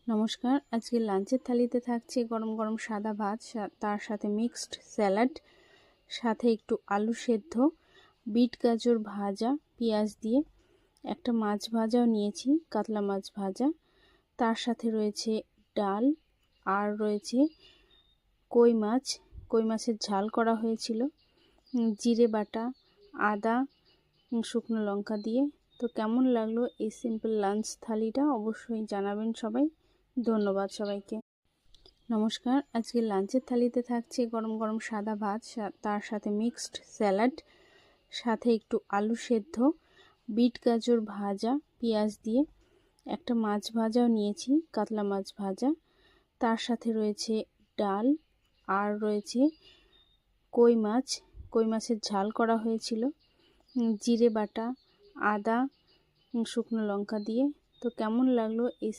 নমস্কার। আজকে লাঞ্চের থালিতে থাকছে গরম গরম সাদা ভাত, তার সাথে মিক্সড স্যালাড, সাথে একটু আলু সেদ্ধ, বিট গাজর ভাজা পেঁয়াজ দিয়ে, একটা মাছ ভাজাও নিয়েছি, কাতলা মাছ ভাজা, তার সাথে রয়েছে ডাল, আর রয়েছে কই মাছের ঝাল করা হয়েছিল, জিরে বাটা, আদা, শুকনো লঙ্কা দিয়ে। তো কেমন লাগলো এই সিম্পল লাঞ্চ থালিটা অবশ্যই জানাবেন সবাই। ধন্যবাদ সবাইকে। নমস্কার। আজকে লাঞ্চের থালিতে থাকছে গরম গরম সাদা ভাত, তার সাথে মিক্সড স্যালাড, সাথে একটু আলু সেদ্ধ, বিট গাজর ভাজা পেঁয়াজ দিয়ে, একটা মাছ ভাজাও নিয়েছি, কাতলা মাছ ভাজা, তার সাথে রয়েছে ডাল, আর রয়েছে কই মাছের ঝাল করা হয়েছিল, জিরে বাটা, আদা, শুকনো লঙ্কা দিয়ে। তো কেমন লাগলো এই